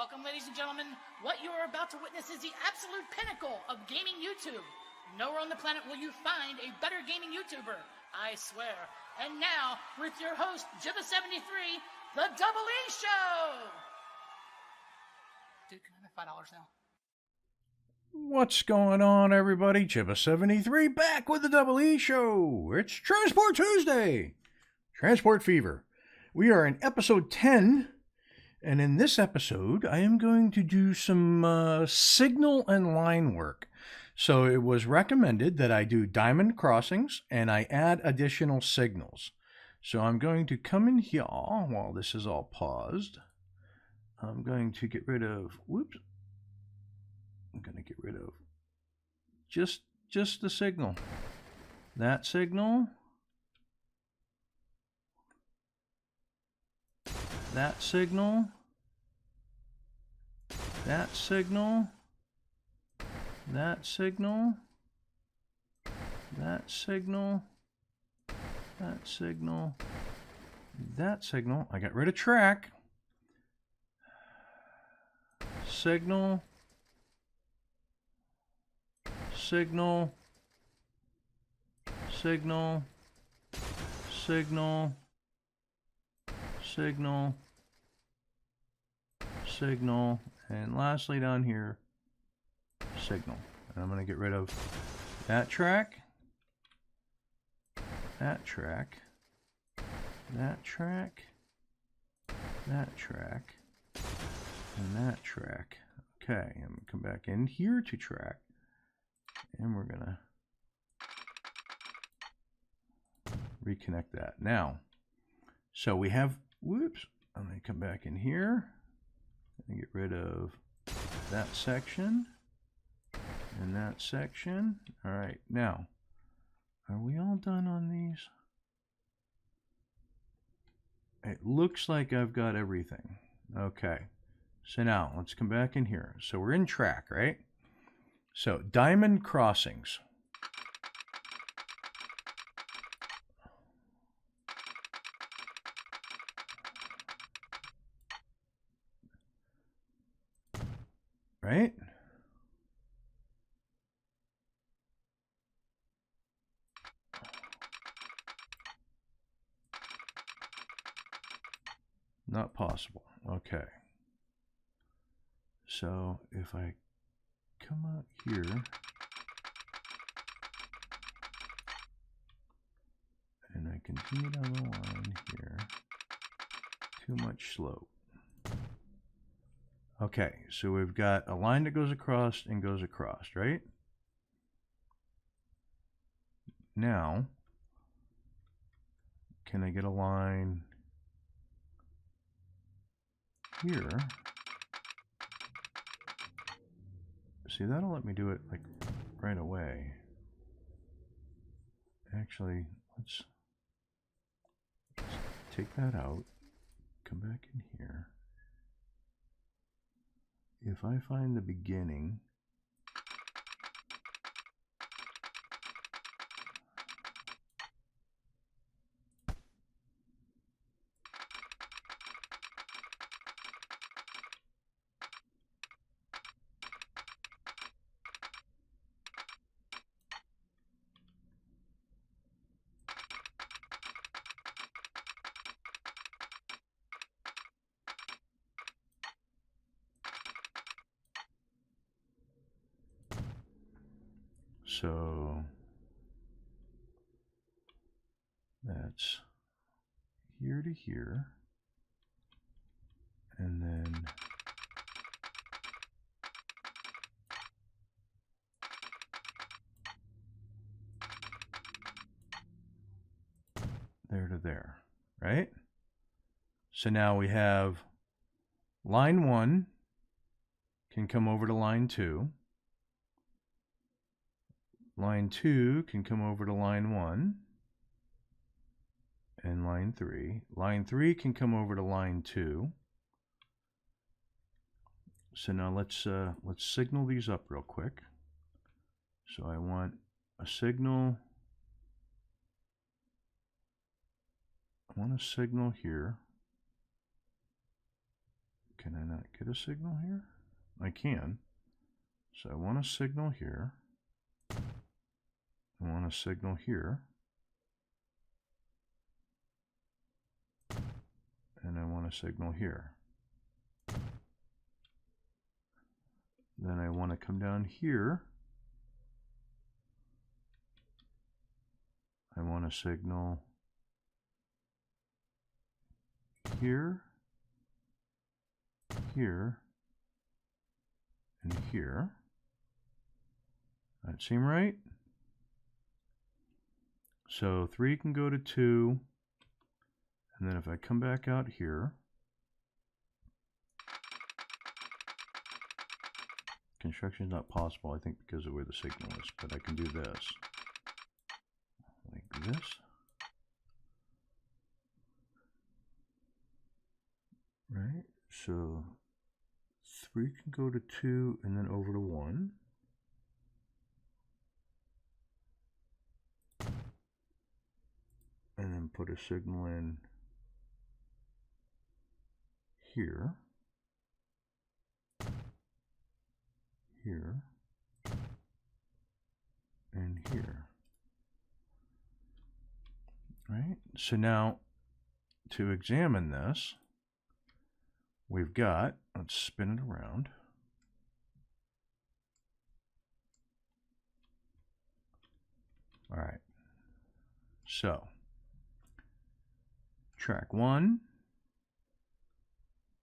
Welcome, ladies and gentlemen. What you are about to witness is the absolute pinnacle of gaming YouTube. Nowhere on the planet will you find a better gaming YouTuber, I swear. And now, with your host, Jibba73, the Double E Show! Dude, can I have $5 now? What's going on, everybody? Jibba73 back with the Double E Show. It's Transport Tuesday. Transport Fever. We are in episode 10. And in this episode, I am going to do some signal and line work. So it was recommended that I do diamond crossings and I add additional signals. So I'm going to come in here while this is all paused. I'm going to get rid of, I'm going to get rid of just the signal. That signal. That signal, that signal, that signal, that signal, that signal, that signal. I got rid of track. Signal, signal, signal, signal, signal, signal, and lastly down here, signal. And I'm going to get rid of that track, that track, that track, that track, and that track. Okay, I'm going to come back in here to track, and we're going to reconnect that. Now, so we have, whoops, I'm going to come back in here and get rid of that section and that section. All right, now, are we all done on these? It looks like I've got everything. Okay, so now let's come back in here. So we're in track, right? So diamond crossings. Right? Not possible. Okay. So if I come out here and I continue down the line here, too much slope. Okay, so we've got a line that goes across and goes across, right? Now, can I get a line here? See, that'll let me do it like right away. Actually, let's take that out, come back in here. If I find the beginning, so that's here to here, and then there to there, right? So now we have line 1 can come over to line 2. Line 2 can come over to line 1 and line 3. Line 3 can come over to line 2. So now let's signal these up real quick. So I want a signal. I want a signal here can I not get a signal here? I can. So I want a signal here. I want a signal here. And I want a signal here. Then I want to come down here. I want a signal here, here, and here. That seem right? So 3 can go to 2, and then if I come back out here, construction is not possible, I think, because of where the signal is, but I can do this. Like this. Right? So 3 can go to 2 and then over to 1. And then put a signal in here. Here. And here. Right? So now, to examine this, we've got, let's spin it around. All right. So, track 1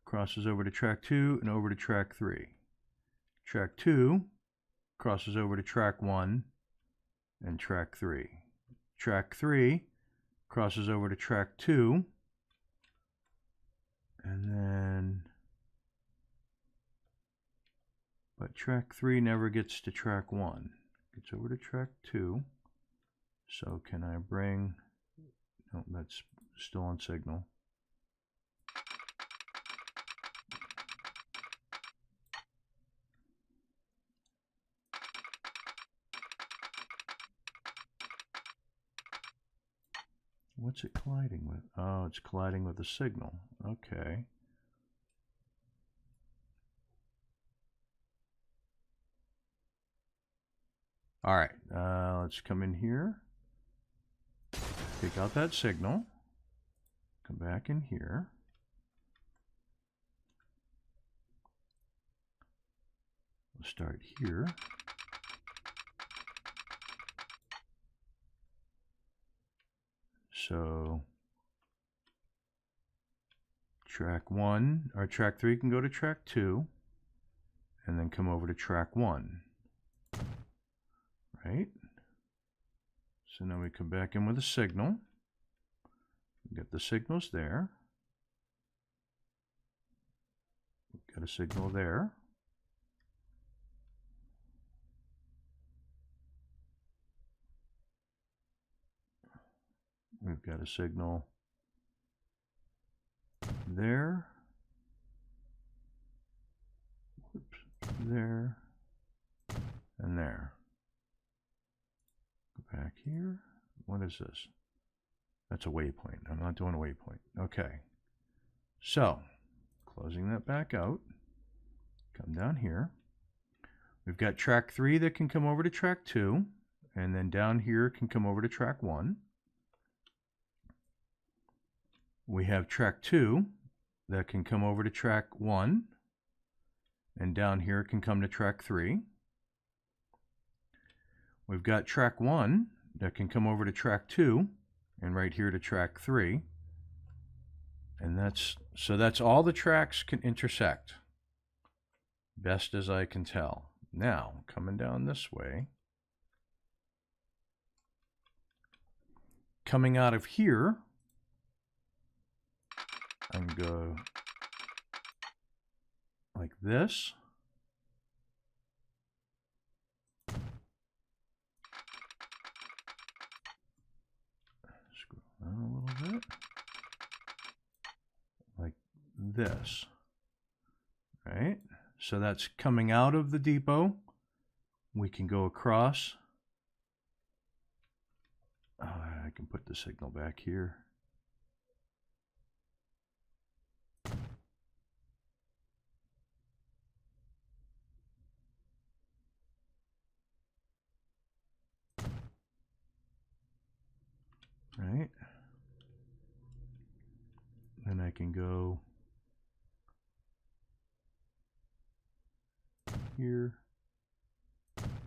crosses over to track 2 and over to track 3. Track 2 crosses over to track 1 and track 3. Track 3 crosses over to track 2, and then, but track 3 never gets to track 1. Gets over to track 2. So can I bring, no, that's still on signal. What's it colliding with? Oh, it's colliding with the signal. Okay. All right, let's come in here. Take out that signal. Come back in here. We'll start here. So track 1 or track 3 can go to track 2 and then come over to track 1. Right? So now we come back in with a signal. Get the signals there. We've got a signal there. We've got a signal there. Whoops, there and there. Go back here. What is this? That's a waypoint. I'm not doing a waypoint. Okay. So, closing that back out. Come down here. We've got track 3 that can come over to track 2. And then down here can come over to track 1. We have track 2 that can come over to track 1. And down here can come to track 3. We've got track 1 that can come over to track 2 and right here to track 3. And that's all the tracks can intersect, best as I can tell. Now, coming down this way, coming out of here, I can go like this. Scroll down a little bit. Like this. Right? So that's coming out of the depot. We can go across. I can put the signal back here. right? Then I can go here,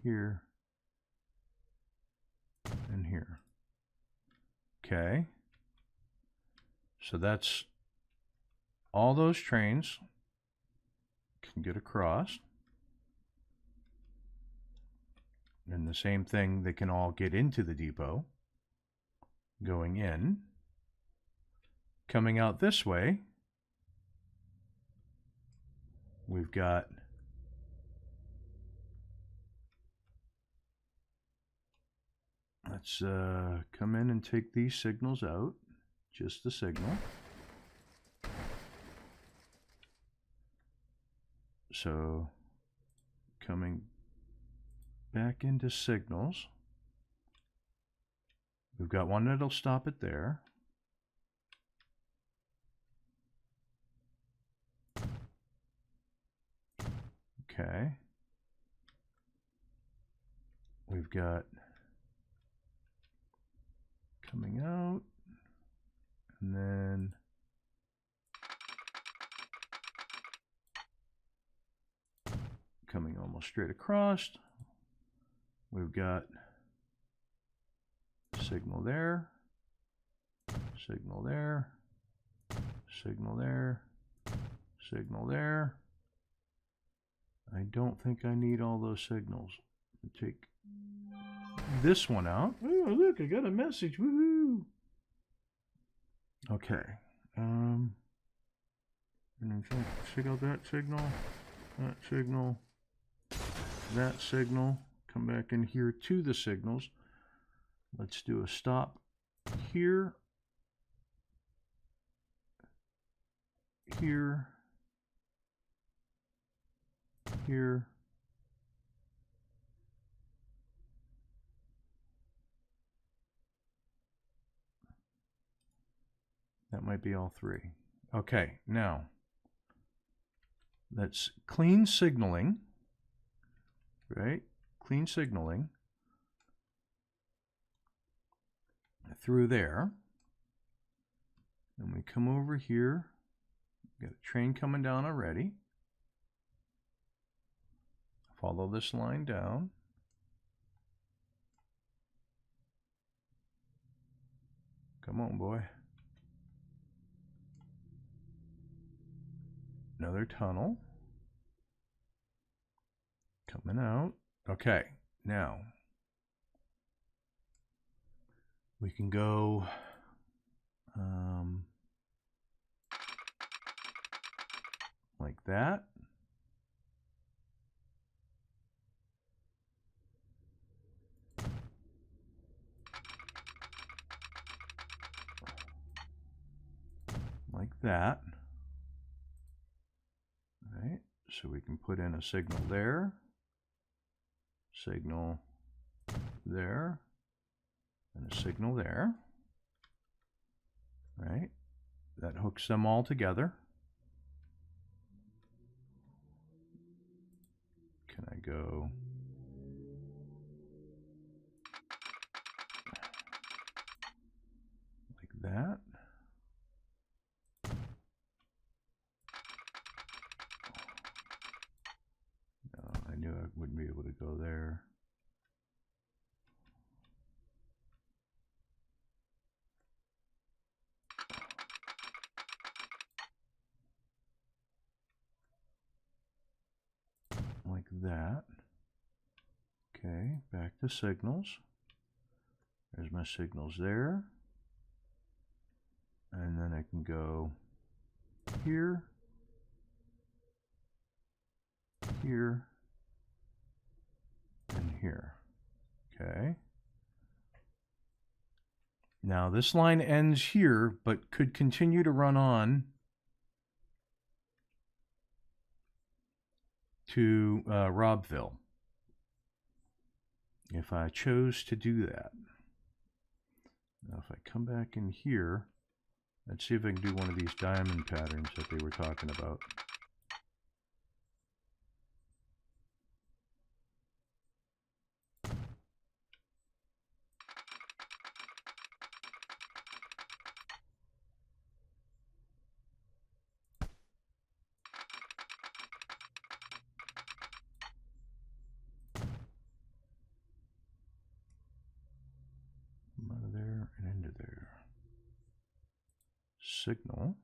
here, and here. Okay. So that's all those trains can get across. And the same thing, they can all get into the depot, going in. Coming out this way, we've got let's come in and take these signals out, just the signal. So coming back into signals, we've got one that'll stop it there. Okay. We've got coming out, and then coming almost straight across. We've got signal there, signal there, signal there, signal there. I don't think I need all those signals. I'll take this one out. Oh, look, I got a message. Woohoo! Okay. And in fact, check out that signal, that signal, that signal. Come back in here to the signals. Let's do a stop here, here, here, that might be all three. Okay, now that's clean signaling, right? Clean signaling through there. And we come over here, got a train coming down already. Follow this line down. Come on, boy. Another tunnel. Coming out. Okay, now we can go like that. Like that. All right, so we can put in a signal there, signal there, and a signal there. All right, that hooks them all together. Can I go like that? No, I knew I wouldn't be able to go there. Like that. Okay, back to signals. There's my signals there. And then I can go here, here, and here. Okay. Now this line ends here, but could continue to run on to Robbville if I chose to do that. Now if I come back in here, let's see if I can do one of these diamond patterns that they were talking about. signal.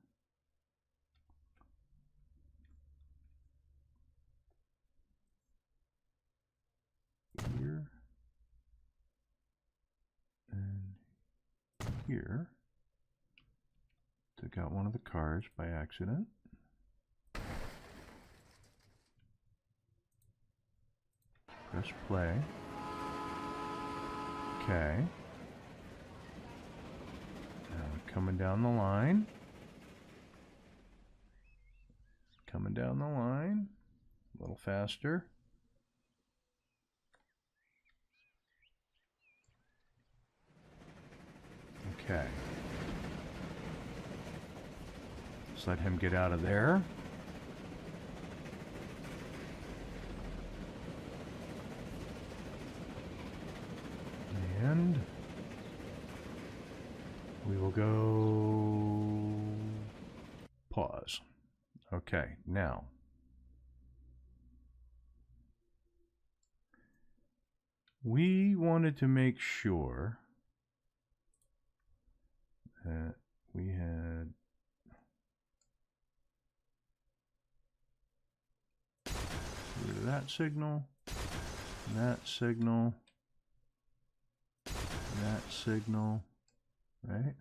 Here and here. Took out one of the cars by accident. Press play. Okay. Now coming down the line. Coming down the line. A little faster. Okay. Let's let him get out of there. And we will go pause. Okay, now we wanted to make sure that we had that signal, that signal, that signal, right?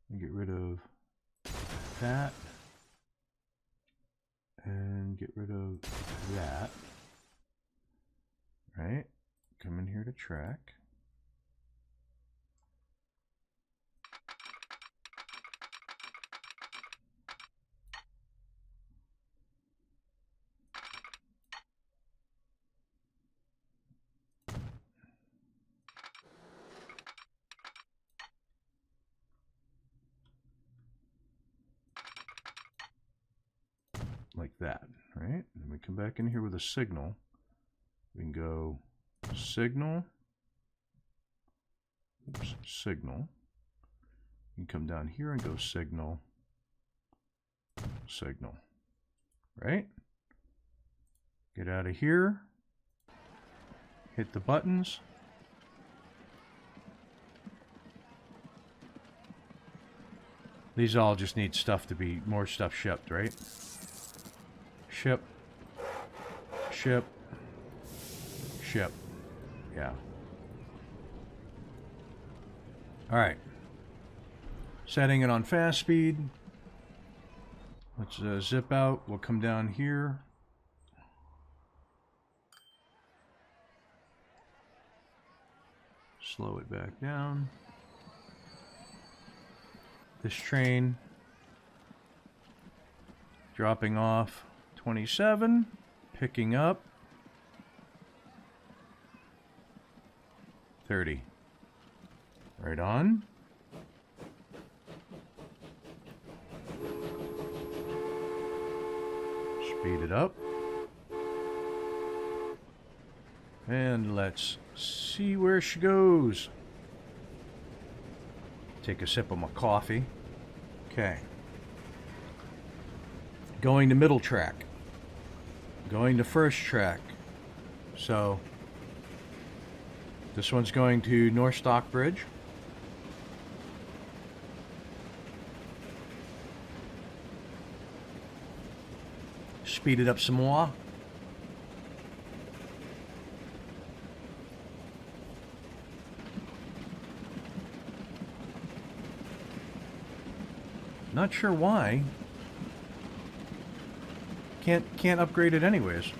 And get rid of that and get rid of that, right? Come in here to track. Like that, right? And we come back in here with a signal. We can go signal, oops, signal. You can come down here and go signal, signal, right? Get out of here, hit the buttons. These all just need stuff to be, more stuff shipped, right? Ship, ship, ship. Yeah. All right. Setting it on fast speed. Let's zip out. We'll come down here. Slow it back down. This train dropping off 27, picking up 30. Right on. Speed it up. And let's see where she goes. Take a sip of my coffee. Okay. Going to middle track. Going to first track. So this one's going to North Stockbridge. Speed it up some more. Not sure why. Can't upgrade it anyways.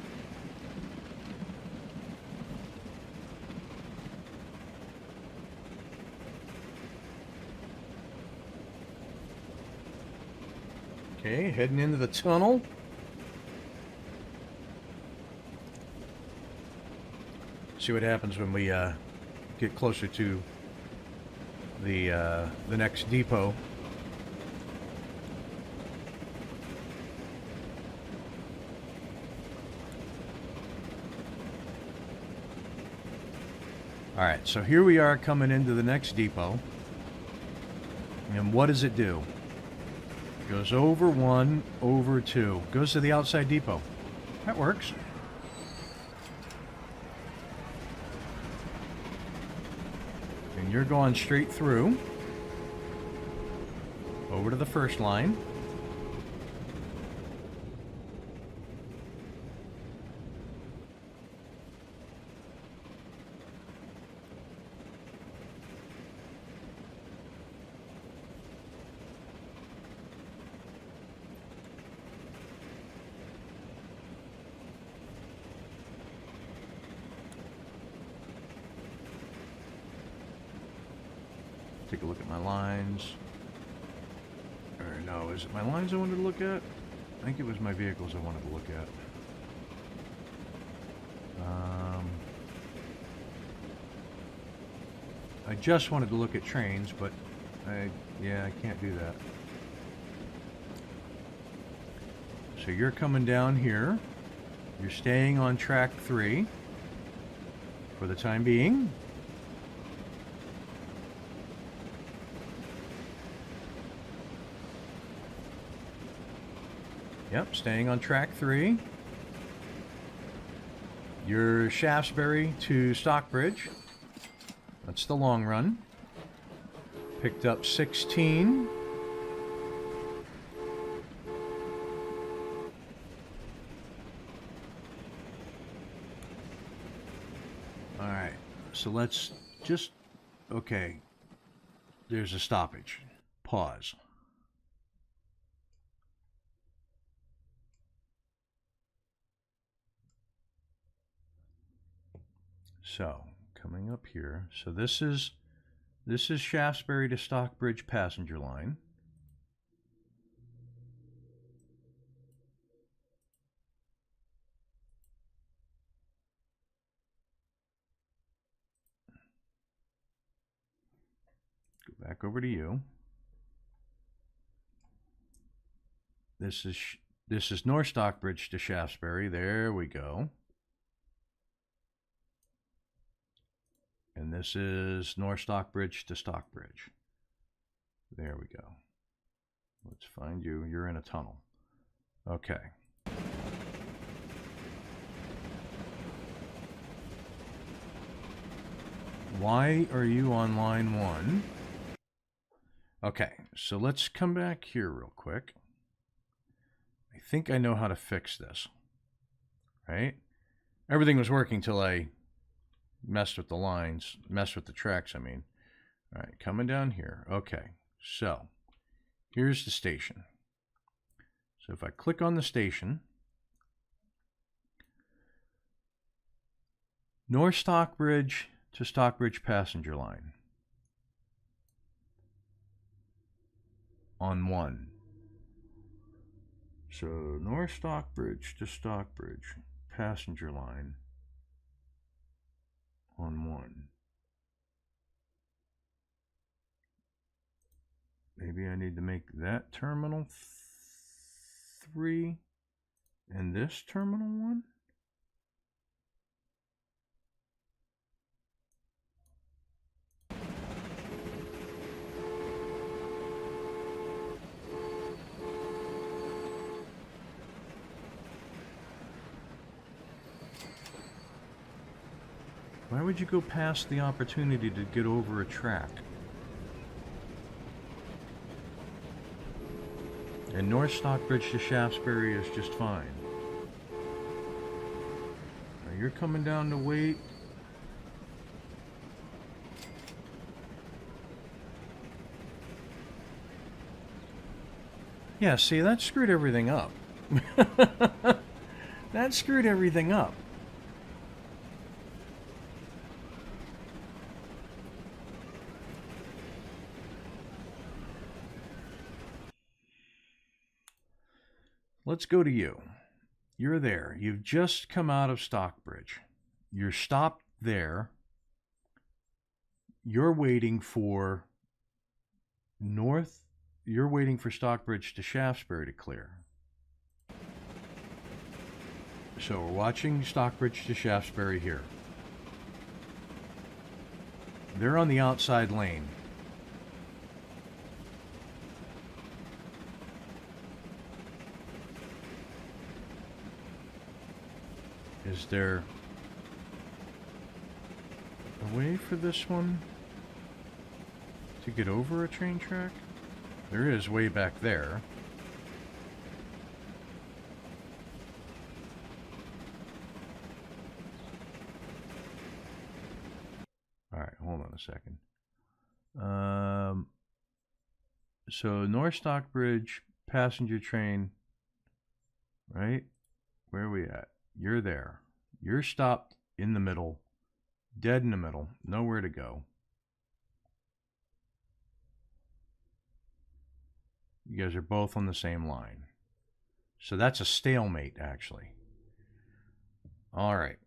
Okay, heading into the tunnel. See what happens when we get closer to the next depot. All right, so here we are coming into the next depot. And what does it do? It goes over 1, over 2. Goes to the outside depot. That works. And you're going straight through. over to the first line. Take a look at my lines. Or no, is it my lines I wanted to look at? I think it was my vehicles I wanted to look at. I just wanted to look at trains, but I can't do that. So you're coming down here. You're staying on track 3 for the time being. Yep, staying on track 3. Your Shaftesbury to Stockbridge. That's the long run. Picked up 16. Alright, so let's just... Okay. There's a stoppage. Pause. So, coming up here, so this is Shaftesbury to Stockbridge passenger line. Go back over to you. This is North Stockbridge to Shaftesbury. There we go. And this is North Stockbridge to Stockbridge. There we go. Let's find you. You're in a tunnel. Okay. Why are you on line 1? Okay, so let's come back here real quick. I think I know how to fix this. Right? Everything was working till I messed with the lines, messed with the tracks, I mean. All right, coming down here. Okay, so here's the station. So if I click on the station, North Stockbridge to Stockbridge passenger line on 1. So North Stockbridge to Stockbridge passenger line on 1. Maybe I need to make that terminal 3 and this terminal 1. Why would you go past the opportunity to get over a track? And North Stockbridge to Shaftesbury is just fine. Now you're coming down to wait. Yeah, see, that screwed everything up. That screwed everything up. Let's go to you. You're there. You've just come out of Stockbridge. You're stopped there. You're waiting for You're waiting for Stockbridge to Shaftesbury to clear. So we're watching Stockbridge to Shaftesbury here. They're on the outside lane. Is there a way for this one to get over a train track? There is way back there. Alright, hold on a second. So North Stockbridge passenger train, right? Where are we at? You're there. You're stopped in the middle, dead in the middle, nowhere to go. You guys are both on the same line. So that's a stalemate, actually. All right.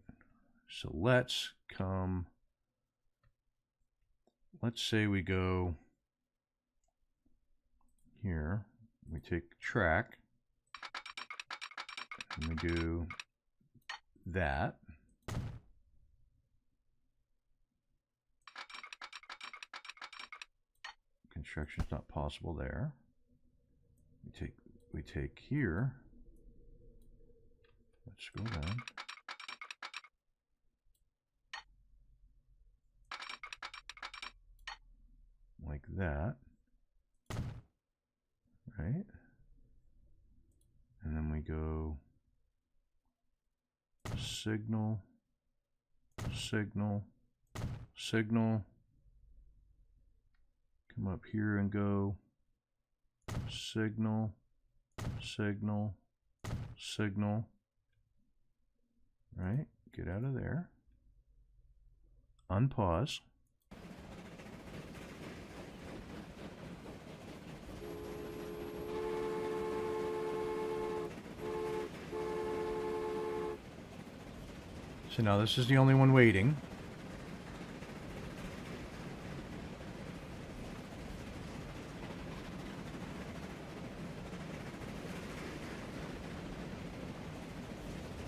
So let's come. Let's say we go here. We take track. And we do that. Construction's not possible there. We take here. Let's go down. Like that. Right? And then we go signal, signal, signal. Come up here and go signal, signal, signal. Right? Get out of there. Unpause. So now this is the only one waiting.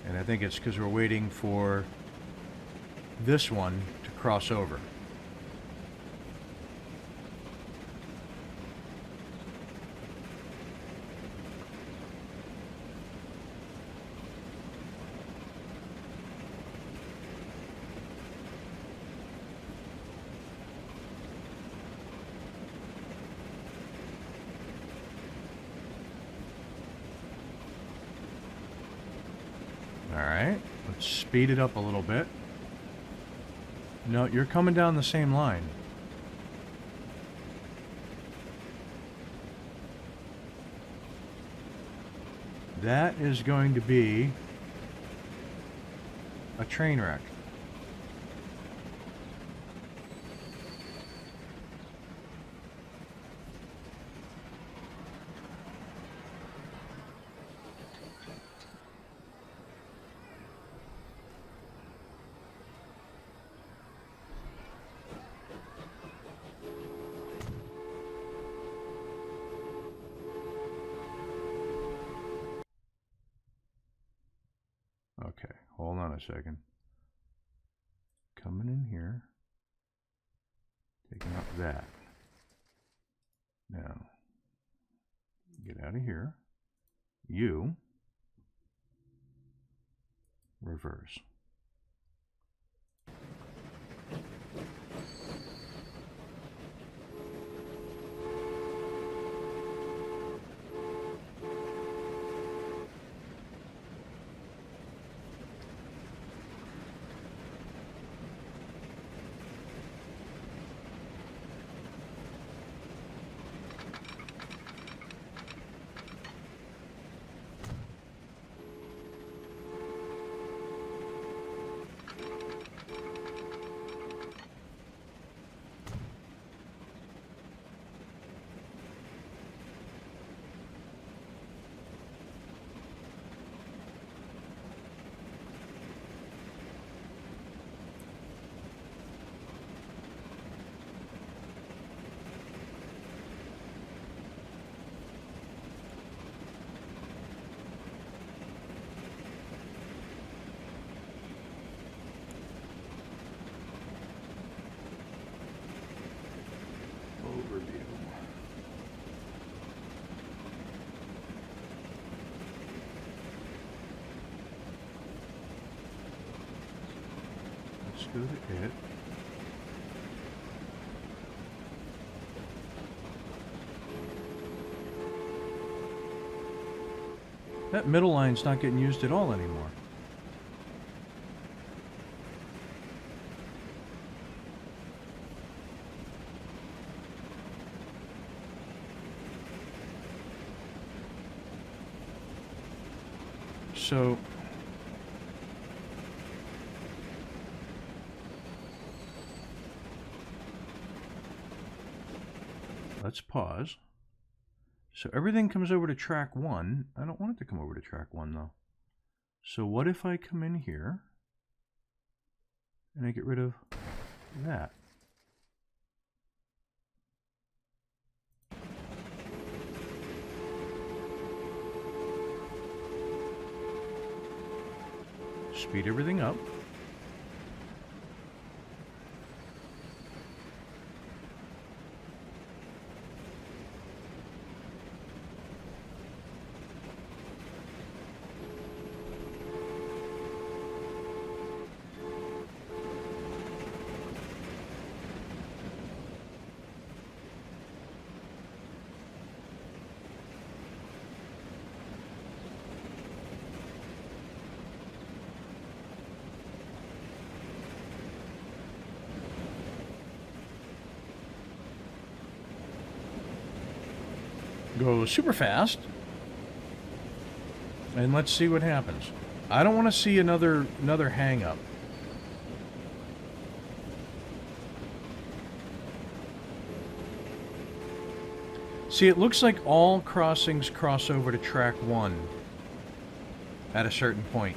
And I think it's because we're waiting for this one to cross over. Alright, let's speed it up a little bit. No, you're coming down the same line. That is going to be a train wreck. Okay, hold on a second. Coming in here. Taking out that. Now, get out of here. You reverse. Let's go to it. That middle line's not getting used at all anymore. So let's pause. So everything comes over to track 1. I don't want it to come over to track 1 though. So what if I come in here and I get rid of that? Speed everything up. Go super fast, and let's see what happens. I don't want to see another hang up. See, it looks like all crossings cross over to track 1 at a certain point.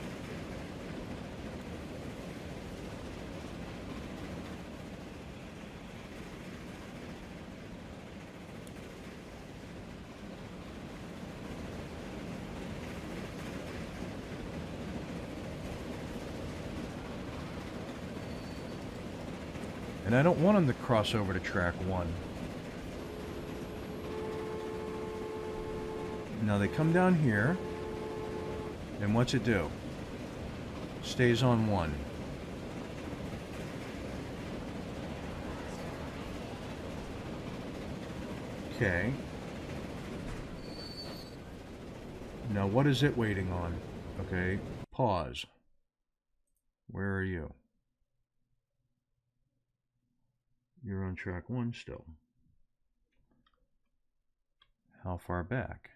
And I don't want them to cross over to track 1. Now they come down here, and what's it do? Stays on 1. Okay. Now what is it waiting on? Okay, pause. Where are you? You're on track 1 still. How far back?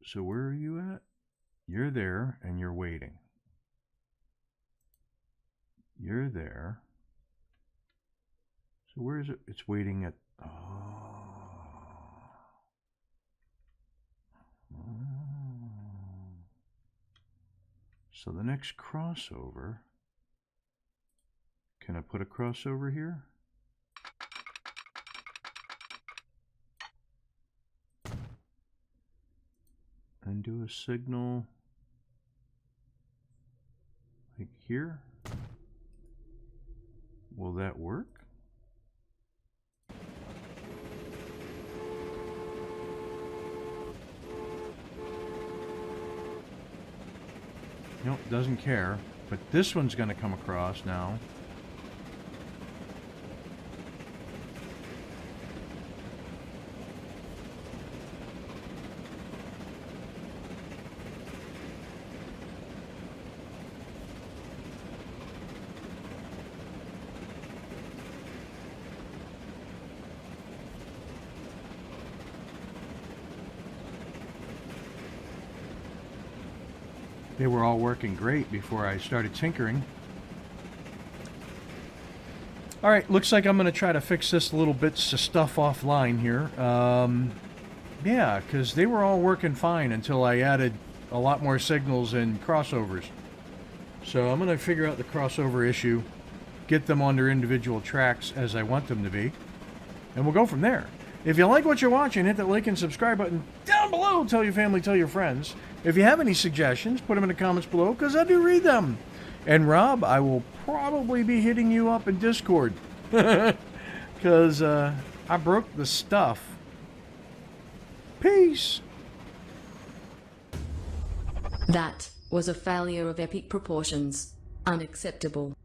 So where are you at? You're there and you're waiting. You're there. So where is it? It's waiting at... So the next crossover, can I put a crossover here? And do a signal like here? Will that work? Nope, doesn't care. But this one's going to come across now. They were all working great before I started tinkering. Alright, looks like I'm going to try to fix this little bits of stuff offline here. Yeah, because they were all working fine until I added a lot more signals and crossovers. So I'm going to figure out the crossover issue, get them on their individual tracks as I want them to be, and we'll go from there. If you like what you're watching, hit that like and subscribe button down below. Tell your family, tell your friends. If you have any suggestions, put them in the comments below, because I do read them. And Rob, I will probably be hitting you up in Discord, because I broke the stuff. Peace. That was a failure of epic proportions. Unacceptable.